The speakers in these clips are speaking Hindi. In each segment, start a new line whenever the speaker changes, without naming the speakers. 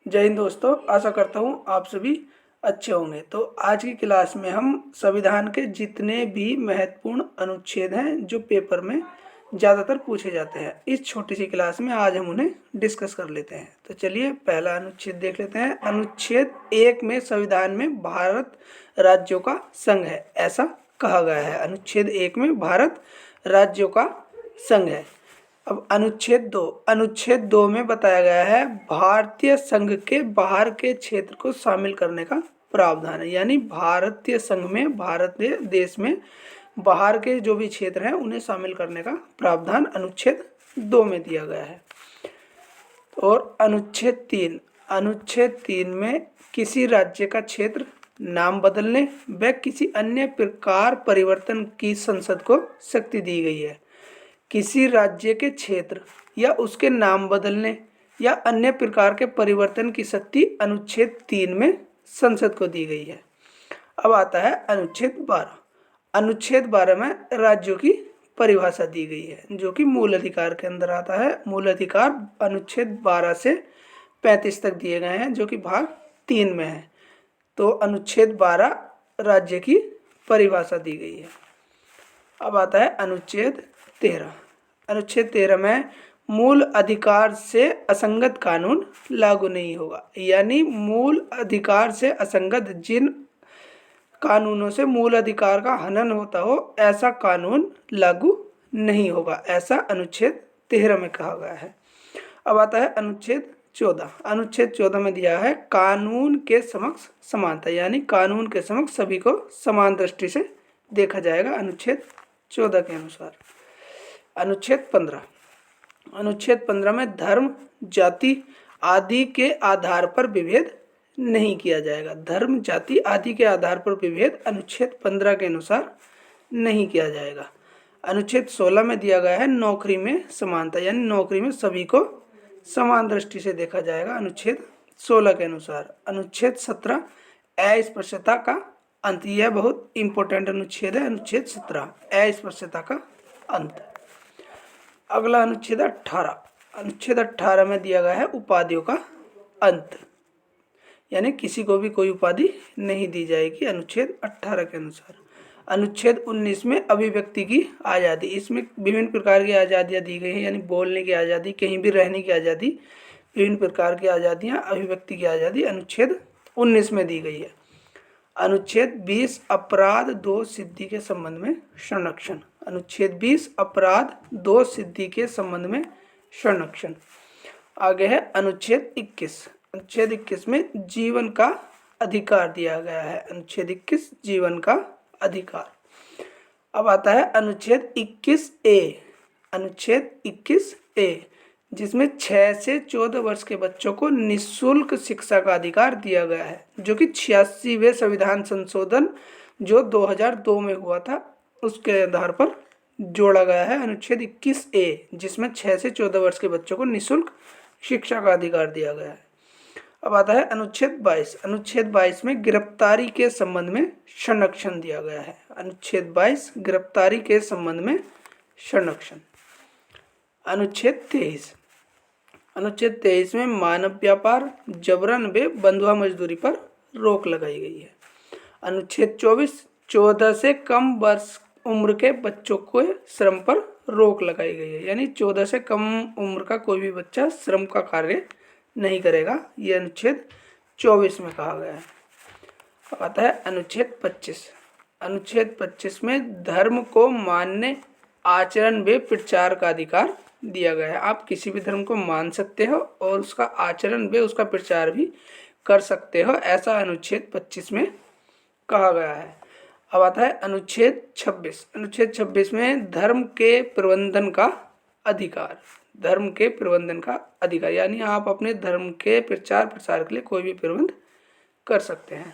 जय हिंद दोस्तों, आशा करता हूँ आप सभी अच्छे होंगे। तो आज की क्लास में हम संविधान के जितने भी महत्वपूर्ण अनुच्छेद हैं जो पेपर में ज़्यादातर पूछे जाते हैं, इस छोटी सी क्लास में आज हम उन्हें डिस्कस कर लेते हैं। तो चलिए पहला अनुच्छेद देख लेते हैं। अनुच्छेद 1 में संविधान में भारत राज्यों का संघ है, ऐसा कहा गया है। अनुच्छेद 1 में भारत राज्यों का संघ है। अब अनुच्छेद 2 में बताया गया है भारतीय संघ के बाहर के क्षेत्र को शामिल करने का प्रावधान है। यानी भारतीय संघ में, भारत देश में बाहर के जो भी क्षेत्र हैं उन्हें शामिल करने का प्रावधान अनुच्छेद 2 में दिया गया है। और अनुच्छेद 3 में किसी राज्य का क्षेत्र नाम बदलने व किसी अन्य प्रकार परिवर्तन की संसद को शक्ति दी गई है। किसी राज्य के क्षेत्र या उसके नाम बदलने या अन्य प्रकार के परिवर्तन की शक्ति अनुच्छेद 3 में संसद को दी गई है। अब आता है अनुच्छेद 12। अनुच्छेद 12 में राज्यों की परिभाषा दी गई है, जो कि मूल अधिकार के अंदर आता है। मूल अधिकार अनुच्छेद 12 से 35 तक दिए गए हैं, जो कि भाग 3 में है। तो अनुच्छेद 12 राज्य की परिभाषा दी गई है। अब आता है अनुच्छेद 13। अनुच्छेद 13 में मूल अधिकार से असंगत कानून लागू नहीं होगा। यानी मूल अधिकार से असंगत जिन कानूनों से मूल अधिकार का हनन होता हो, ऐसा कानून लागू नहीं होगा, ऐसा अनुच्छेद 13 में कहा गया है। अब आता है अनुच्छेद 14। अनुच्छेद 14 में दिया है कानून के समक्ष समानता, यानी कानून के समक्ष सभी को समान दृष्टि से देखा जाएगा, अनुच्छेद 14 के अनुसार। अनुच्छेद 15। अनुच्छेद 15 में धर्म, जाति आदि के आधार पर विभेद नहीं किया जाएगा। धर्म, जाति आदि के आधार पर विभेद अनुच्छेद 15 के अनुसार नहीं किया जाएगा। अनुच्छेद 16 में दिया गया है नौकरी में समानता, यानी नौकरी में सभी को समान दृष्टि से देखा जाएगा, अनुच्छेद 16 के अनुसार। अनुच्छेद 17 अस्पृश्यता का अंत, यह बहुत इंपॉर्टेंट अनुच्छेद है। अनुच्छेद 17 अस्पृश्यता का अंत। अगला अनुच्छेद 18। अनुच्छेद 18 में दिया गया है उपाधियों का अंत, यानी किसी को भी कोई उपाधि नहीं दी जाएगी, अनुच्छेद 18 के अनुसार। अनुच्छेद 19 में अभिव्यक्ति की आज़ादी, इसमें विभिन्न प्रकार की आज़ादियाँ दी गई हैं, यानी बोलने की आज़ादी, कहीं भी रहने की आज़ादी, विभिन्न प्रकार की आज़ादियाँ, अभिव्यक्ति की आज़ादी अनुच्छेद 19 में दी गई है। अनुच्छेद 20 अपराध दोष सिद्धि के संबंध में संरक्षण। अनुच्छेद 20 अपराध दोष सिद्धि के संबंध में संरक्षण। आगे है अनुच्छेद 21। अनुच्छेद 21 में जीवन का अधिकार दिया गया है। अनुच्छेद 21 जीवन का अधिकार। अब आता है अनुच्छेद 21A। अनुच्छेद 21A जिसमें 6 से 14 वर्ष के बच्चों को निःशुल्क शिक्षा का अधिकार दिया गया है, जो कि 86वें संविधान संशोधन जो 2002 में हुआ था उसके आधार पर जोड़ा गया है। अनुच्छेद 21A जिसमें 6 से 14 वर्ष के बच्चों को निःशुल्क शिक्षा का अधिकार दिया गया है। अब आता है अनुच्छेद 22। अनुच्छेद 22 में गिरफ्तारी के संबंध में संरक्षण दिया गया है। अनुच्छेद 22 गिरफ्तारी के संबंध में संरक्षण। अनुच्छेद 23। अनुच्छेद 23 में मानव व्यापार, जबरन व बंधुआ मजदूरी पर रोक लगाई गई है। अनुच्छेद 24 14 से कम वर्ष उम्र के बच्चों को श्रम पर रोक लगाई गई है, यानी 14 से कम उम्र का कोई भी बच्चा श्रम का कार्य नहीं करेगा, ये अनुच्छेद 24 में कहा गया है। अब आता है अनुच्छेद 25। अनुच्छेद 25 में धर्म को मानने, आचरण व प्रचार का अधिकार दिया गया है। आप किसी भी धर्म को मान सकते हो और उसका आचरण व उसका प्रचार भी कर सकते हो, ऐसा अनुच्छेद 25 में कहा गया है। अब आता है अनुच्छेद 26। अनुच्छेद 26 में धर्म के प्रबंधन का अधिकार। धर्म के प्रबंधन का अधिकार, यानी आप अपने धर्म के प्रचार प्रसार के लिए कोई भी प्रबंध कर सकते हैं।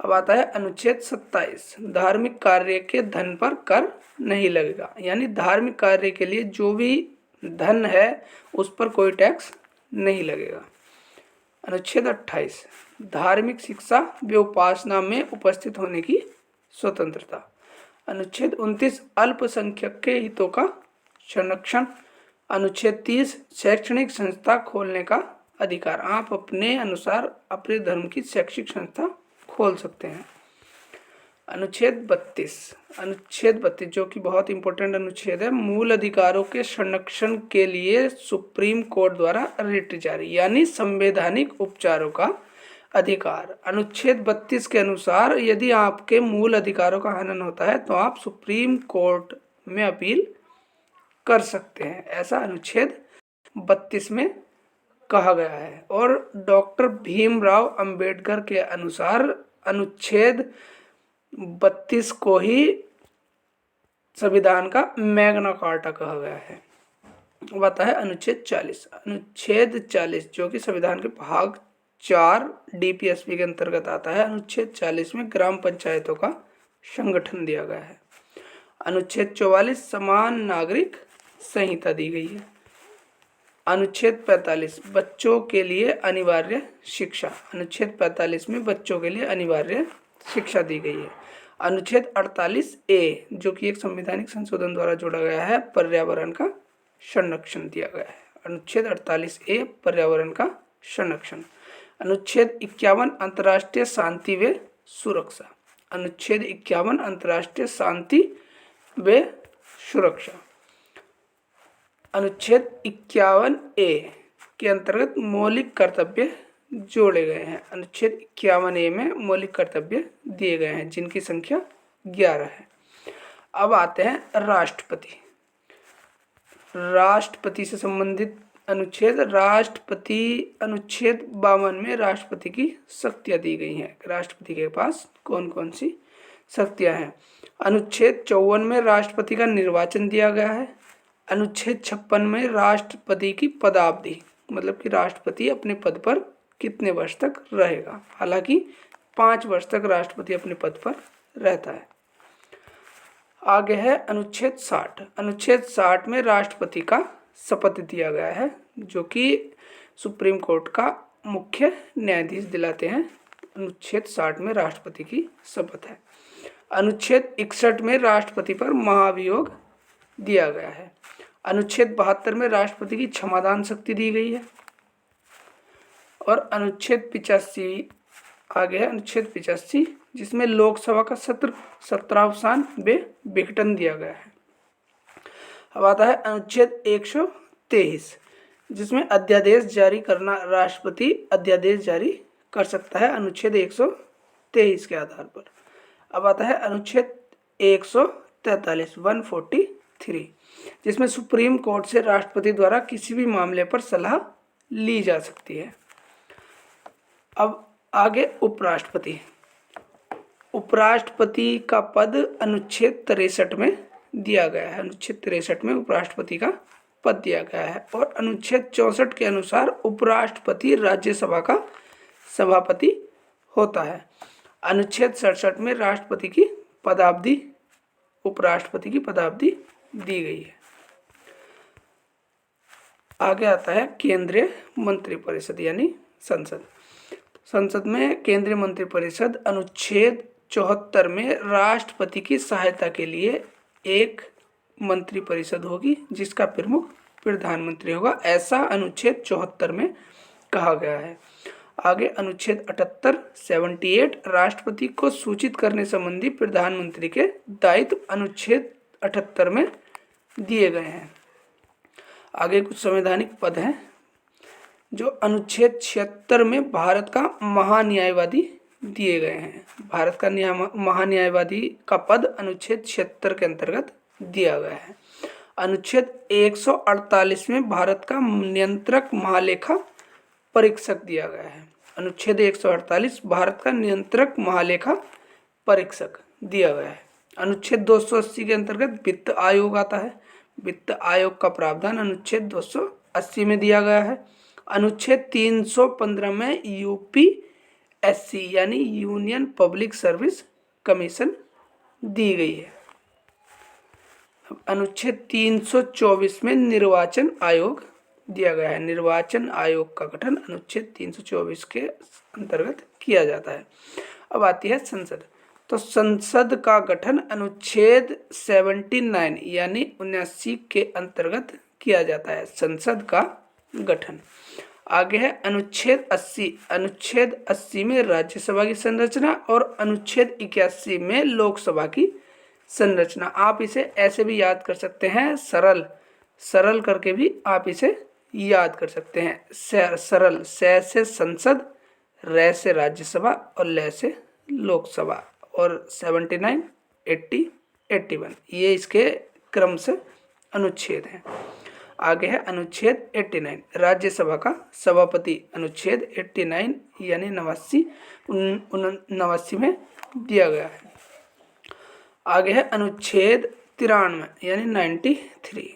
अब आता है अनुच्छेद 27। धार्मिक कार्य के धन पर कर नहीं लगेगा, यानी धार्मिक कार्य के लिए जो भी धन है उस पर कोई टैक्स नहीं लगेगा। अनुच्छेद 28। धार्मिक शिक्षा व उपासना में उपस्थित होने की स्वतंत्रता। अनुच्छेद 29 अल्पसंख्यक के हितों का संरक्षण। अनुच्छेद 30 शैक्षणिक संस्था खोलने का अधिकार। आप अपने अनुसार अपने धर्म की शैक्षिक संस्था खोल सकते हैं। अनुच्छेद 32 जो कि बहुत इंपॉर्टेंट अनुच्छेद है। मूल अधिकारों के संरक्षण के लिए सुप्रीम कोर्ट द्वारा रिट जारी, यानी संवैधानिक उपचारों का अधिकार। अनुच्छेद 32 के अनुसार यदि आपके मूल अधिकारों का हनन होता है तो आप सुप्रीम कोर्ट में अपील कर सकते हैं, ऐसा अनुच्छेद 32 में कहा गया है। और डॉक्टर भीमराव अंबेडकर के अनुसार अनुच्छेद 32 को ही संविधान का मैग्ना कार्टा कहा गया है। अब आता है अनुच्छेद 40 जो कि संविधान के भाग 4 डीपीएसपी के अंतर्गत आता है। अनुच्छेद 40 में ग्राम पंचायतों का संगठन दिया गया है। अनुच्छेद 44 समान नागरिक संहिता दी गई है। अनुच्छेद 45 बच्चों के लिए अनिवार्य शिक्षा। अनुच्छेद 45 में बच्चों के लिए अनिवार्य शिक्षा दी गई है। अनुच्छेद 48A जो कि एक संवैधानिक संशोधन द्वारा जोड़ा गया है, पर्यावरण का संरक्षण दिया गया है। अनुच्छेद 48A पर्यावरण का संरक्षण। अनुच्छेद 51 अंतर्राष्ट्रीय शांति व सुरक्षा। अनुच्छेद 51 अंतर्राष्ट्रीय शांति व सुरक्षा। अनुच्छेद 51A के अंतर्गत मौलिक कर्तव्य जोड़े गए हैं। अनुच्छेद 51A में मौलिक कर्तव्य दिए गए हैं जिनकी संख्या 11 है। अब आते हैं राष्ट्रपति से संबंधित अनुच्छेद। अनुच्छेद 52 में राष्ट्रपति की शक्तियां दी गई हैं। राष्ट्रपति के पास कौन कौन सी शक्तियां हैं। अनुच्छेद 54 में राष्ट्रपति का निर्वाचन दिया गया है। अनुच्छेद 56 में राष्ट्रपति की पदावधि, मतलब कि राष्ट्रपति अपने पद पर कितने वर्ष तक रहेगा। हालांकि 5 वर्ष तक राष्ट्रपति अपने पद पर रहता है। आगे है अनुच्छेद 60। अनुच्छेद 60 में राष्ट्रपति का शपथ दिया गया है जो कि सुप्रीम कोर्ट का मुख्य न्यायाधीश दिलाते हैं। अनुच्छेद 60 में राष्ट्रपति की शपथ है। अनुच्छेद 61 में राष्ट्रपति पर महाभियोग दिया गया है। अनुच्छेद 72 में राष्ट्रपति की क्षमादान शक्ति दी गई है। और अनुच्छेद 85 आगे है अनुच्छेद 85 जिसमें लोकसभा का सत्र सत्रावसान व विघटन दिया गया है। अब आता है अनुच्छेद 123 जिसमें अध्यादेश जारी करना, राष्ट्रपति अध्यादेश जारी कर सकता है अनुच्छेद 123 के आधार पर। अब आता है अनुच्छेद 143 जिसमें सुप्रीम कोर्ट से राष्ट्रपति द्वारा किसी भी मामले पर सलाह ली जा सकती है। अब आगे उपराष्ट्रपति का पद अनुच्छेद 63 में दिया गया है। अनुच्छेद 63 में उपराष्ट्रपति का पद दिया गया है। और अनुच्छेद 64 के अनुसार उपराष्ट्रपति राज्यसभा का सभापति होता है। अनुच्छेद 67 में राष्ट्रपति की पदावधि, उपराष्ट्रपति की पदावधि दी गई है। आगे आता है केंद्रीय मंत्रिपरिषद यानी संसद में केंद्रीय मंत्रिपरिषद। अनुच्छेद 74 में राष्ट्रपति की सहायता के लिए एक मंत्रिपरिषद होगी जिसका प्रमुख प्रधानमंत्री होगा, ऐसा अनुच्छेद 74 में कहा गया है। आगे अनुच्छेद 78 राष्ट्रपति को सूचित करने संबंधी प्रधानमंत्री के दायित्व अनुच्छेद 78 में दिए गए हैं। आगे कुछ संवैधानिक पद हैं जो अनुच्छेद 76 में भारत का महान्यायवादी दिए गए हैं। भारत का महान्यायवादी का पद अनुच्छेद 76 के अंतर्गत दिया गया है। अनुच्छेद 148 में भारत का नियंत्रक महालेखा परीक्षक दिया गया है। अनुच्छेद 148 भारत का नियंत्रक महालेखा परीक्षक दिया गया है। अनुच्छेद 280 के अंतर्गत वित्त आयोग आता है। वित्त आयोग का प्रावधान अनुच्छेद 280 में दिया गया है। अनुच्छेद 315 में यूपीएससी यानी यूनियन पब्लिक सर्विस कमीशन दी गई है। अनुच्छेद 324 में निर्वाचन आयोग दिया गया है। निर्वाचन आयोग का गठन अनुच्छेद 324 के अंतर्गत किया जाता है। अब आती है संसद। तो संसद का गठन अनुच्छेद 79 यानी 79 के अंतर्गत किया जाता है संसद का गठन। आगे है अनुच्छेद 80। अनुच्छेद 80 में राज्यसभा की संरचना और अनुच्छेद 81 में लोकसभा की संरचना। आप इसे ऐसे भी याद कर सकते हैं, सरल सरल करके भी आप इसे याद कर सकते हैं। सरल, से संसद, रे से राज्यसभा और ले से लोकसभा। और 79, 80, 81 ये इसके क्रम से अनुच्छेद हैं। आगे है अनुच्छेद 89 राज्यसभा का सभापति। अनुच्छेद 89 यानी 89 में दिया गया है। आगे है अनुच्छेद 93 यानी 93।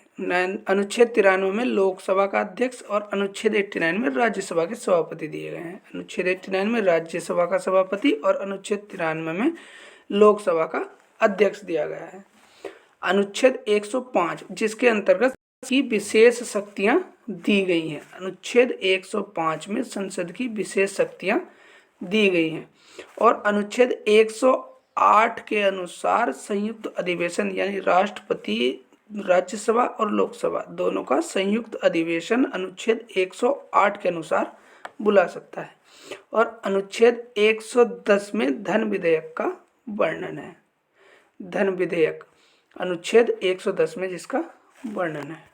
अनुच्छेद 93 में लोकसभा का अध्यक्ष और अनुच्छेद 89 में राज्यसभा के सभापति दिए गए हैं। अनुच्छेद 89 में राज्यसभा का सभापति और अनुच्छेद 93 में लोकसभा का अध्यक्ष दिया गया है। अनुच्छेद 105 जिसके अंतर्गत की विशेष शक्तियां दी गई हैं। अनुच्छेद 105 में संसद की विशेष शक्तियां दी गई हैं। और अनुच्छेद 108 के अनुसार संयुक्त अधिवेशन यानी राष्ट्रपति, राज्यसभा और लोकसभा दोनों का संयुक्त अधिवेशन अनुच्छेद 108 के अनुसार बुला सकता है। और अनुच्छेद 110 में धन विधेयक का वर्णन है। धन विधेयक अनुच्छेद 110 में जिसका वर्णन है।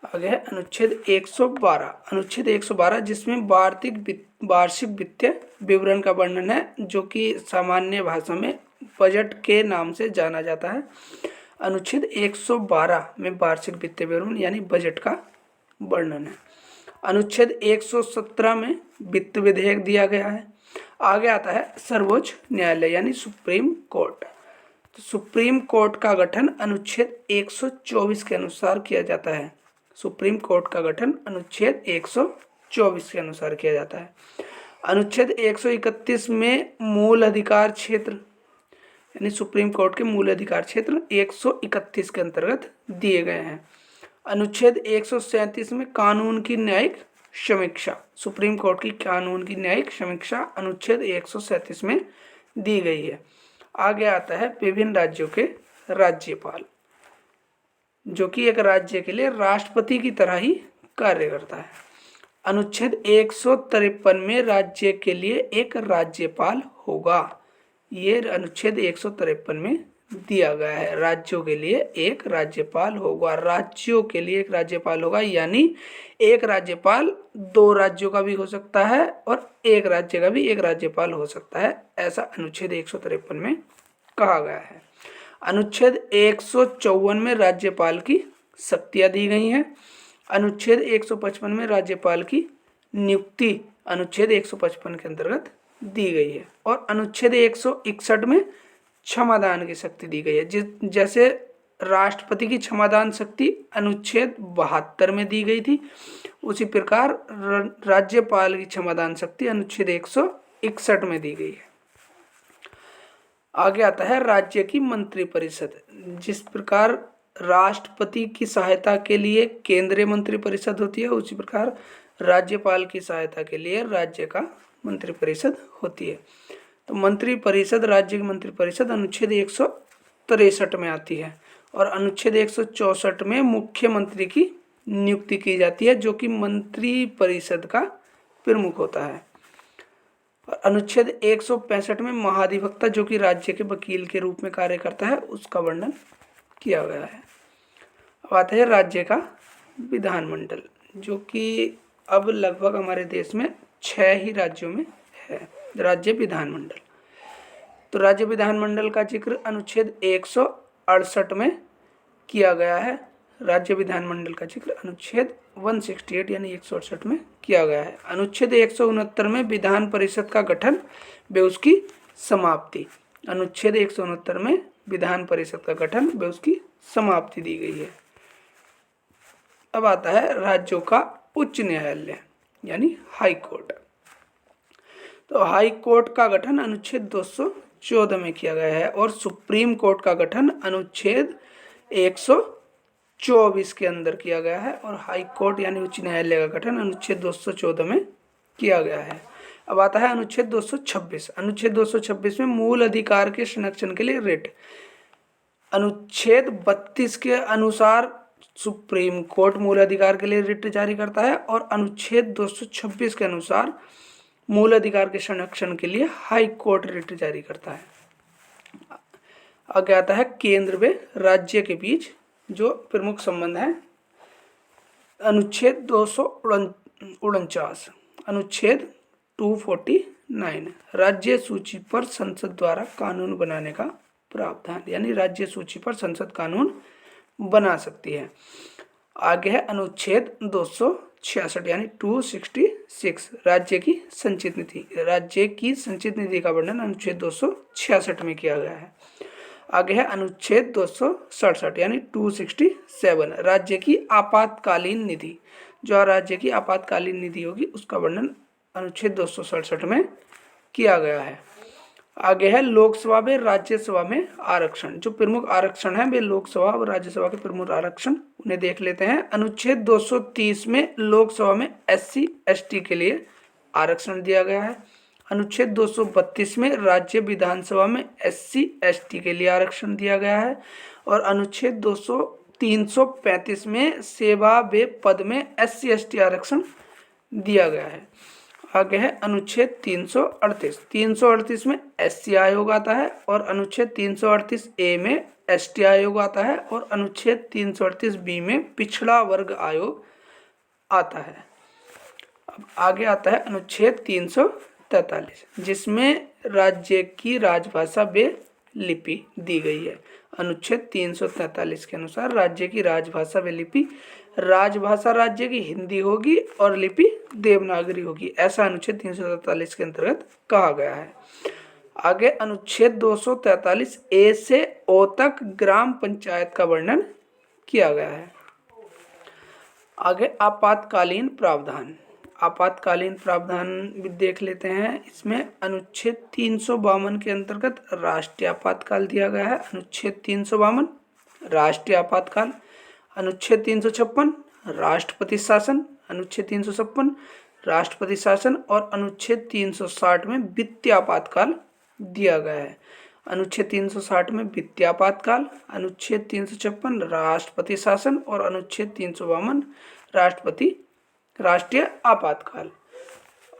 आगे है अनुच्छेद 112। अनुच्छेद 112 जिसमें वार्षिक वित्तीय विवरण का वर्णन है, जो कि सामान्य भाषा में बजट के नाम से जाना जाता है। अनुच्छेद 112 में वार्षिक वित्तीय विवरण यानी बजट का वर्णन है। अनुच्छेद 117 में वित्त विधेयक दिया गया है। आगे आता है सर्वोच्च न्यायालय यानी सुप्रीम कोर्ट। तो सुप्रीम कोर्ट का गठन अनुच्छेद 124 के अनुसार किया जाता है। सुप्रीम कोर्ट का गठन अनुच्छेद 124 के अनुसार किया जाता है। अनुच्छेद 131 में मूल अधिकार क्षेत्र यानी सुप्रीम कोर्ट के मूल अधिकार क्षेत्र 131 के अंतर्गत दिए गए हैं। अनुच्छेद 137 में कानून की न्यायिक समीक्षा, सुप्रीम कोर्ट की कानून की न्यायिक समीक्षा अनुच्छेद 137 में दी गई है। आगे आता है विभिन्न राज्यों के राज्यपाल, जो कि एक राज्य के लिए राष्ट्रपति की तरह ही कार्य करता है। अनुच्छेद 153 में राज्य के लिए एक राज्यपाल होगा। ये अनुच्छेद 153 में दिया गया है, राज्यों के लिए एक राज्यपाल होगा। राज्यों के लिए एक राज्यपाल होगा यानी एक राज्यपाल 2 राज्यों का भी हो सकता है और एक राज्य का भी एक राज्यपाल हो सकता है, ऐसा अनुच्छेद 153 में कहा गया है। अनुच्छेद 154 में राज्यपाल की शक्तियां दी गई हैं। अनुच्छेद 155 में राज्यपाल की नियुक्ति अनुच्छेद 155 के अंतर्गत दी गई है। और अनुच्छेद 161 में क्षमादान की शक्ति दी गई है। जैसे राष्ट्रपति की क्षमादान शक्ति अनुच्छेद 72 में दी गई थी, उसी प्रकार राज्यपाल की क्षमादान शक्ति अनुच्छेद 161 में दी गई है। आगे आता है राज्य की मंत्रिपरिषद। जिस प्रकार राष्ट्रपति की सहायता के लिए केंद्रीय मंत्रिपरिषद होती है, उसी प्रकार राज्यपाल की सहायता के लिए राज्य का मंत्रिपरिषद होती है। तो मंत्रिपरिषद, राज्य की मंत्रिपरिषद अनुच्छेद 163 में आती है। और अनुच्छेद 164 में मुख्यमंत्री की नियुक्ति की जाती है, जो कि मंत्रिपरिषद का प्रमुख होता है। और अनुच्छेद 165 में महाधिवक्ता, जो कि राज्य के वकील के रूप में कार्य करता है, उसका वर्णन किया गया है। अब आता है राज्य का विधानमंडल, जो कि अब लगभग हमारे देश में 6 ही राज्यों में है राज्य विधानमंडल। तो राज्य विधानमंडल का जिक्र अनुच्छेद 168 में किया गया है। राज्य विधानमंडल का जिक्र अनुच्छेद 168 यानी 168 में किया गया है। अनुच्छेद 169 में विधान परिषद का गठन व उसकी समाप्ति। अनुच्छेद 169 में विधान परिषद का गठन व उसकी समाप्ति दी गई है। अब आता है राज्यों का उच्च न्यायालय यानी हाई कोर्ट। तो हाई कोर्ट का गठन अनुच्छेद 214 में किया गया है और सुप्रीम कोर्ट का गठन अनुच्छेद 124 के अंदर किया गया है। और हाई कोर्ट यानी उच्च न्यायालय का गठन अनुच्छेद 214 में किया गया है। अब आता है अनुच्छेद 226। अनुच्छेद 226 में मूल अधिकार के संरक्षण के लिए रिट। अनुच्छेद 32 के अनुसार सुप्रीम कोर्ट मूल अधिकार के लिए रिट जारी करता है, और अनुच्छेद 226 के अनुसार मूल अधिकार के संरक्षण के लिए हाई कोर्ट रिट जारी करता है। आगे आता है केंद्र व राज्य के बीच जो प्रमुख संबंध है। अनुच्छेद 249, अनुच्छेद 249 राज्य सूची पर संसद द्वारा कानून बनाने का प्रावधान, यानी राज्य सूची पर संसद कानून बना सकती है। आगे है अनुच्छेद 266 यानी 266 राज्य की संचित नीति। राज्य की संचित नीति का वर्णन अनुच्छेद 266 में किया गया है। आगे है अनुच्छेद 267 यानी 267 राज्य की आपातकालीन निधि। जो राज्य की आपातकालीन निधि होगी उसका वर्णन अनुच्छेद 267 में किया गया है। आगे है लोकसभा में राज्यसभा में आरक्षण। जो प्रमुख आरक्षण है वे लोकसभा और राज्यसभा के प्रमुख आरक्षण उन्हें देख लेते हैं। अनुच्छेद 230 में लोकसभा में SC ST के लिए आरक्षण दिया गया है। अनुच्छेद 232 में राज्य विधानसभा में SC ST के लिए आरक्षण दिया गया है। और अनुच्छेद 335 में सेवा व पद में SC ST आरक्षण दिया गया है। आगे है अनुच्छेद 338 में SC आयोग आता है, और अनुच्छेद 338A में ST आयोग आता है, और अनुच्छेद 338B में पिछड़ा वर्ग आयोग आता है। अब आगे आता है अनुच्छेद 343 जिसमें राज्य की राजभाषा व लिपि दी गई है। अनुच्छेद 343 के अनुसार राज्य की राजभाषा व लिपि, राजभाषा राज्य की हिंदी होगी और लिपि देवनागरी होगी, ऐसा अनुच्छेद 343 के अंतर्गत कहा गया है। आगे अनुच्छेद 243A से O तक ग्राम पंचायत का वर्णन किया गया है। आगे आपातकालीन प्रावधान। आपातकालीन प्रावधान भी देख लेते हैं। इसमें अनुच्छेद 352 के अंतर्गत राष्ट्रीय आपातकाल दिया गया है। अनुच्छेद 352 राष्ट्रीय आपातकाल, अनुच्छेद 356 राष्ट्रपति शासन, अनुच्छेद 356 राष्ट्रपति शासन, और अनुच्छेद 360 में वित्तीय आपातकाल दिया गया है। अनुच्छेद 360 में वित्तीय आपातकाल, अनुच्छेद 356 राष्ट्रपति शासन, और अनुच्छेद 352 राष्ट्रीय आपातकाल।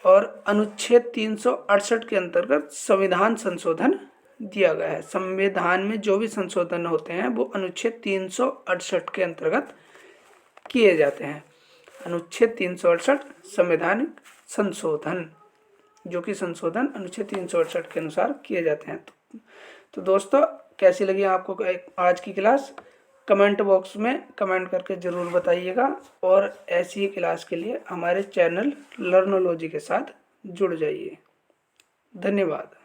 और अनुच्छेद 368 के अंतर्गत संविधान संशोधन दिया गया है। संविधान में जो भी संशोधन होते हैं वो अनुच्छेद 368 के अंतर्गत किए जाते हैं। अनुच्छेद 368 संवैधानिक संशोधन, जो कि संशोधन अनुच्छेद 368 के अनुसार किए जाते हैं। तो दोस्तों, कैसी लगी आपको आज की क्लास? कमेंट बॉक्स में कमेंट करके ज़रूर बताइएगा, और ऐसी ही क्लास के लिए हमारे चैनल लर्नोलॉजी के साथ जुड़ जाइए। धन्यवाद।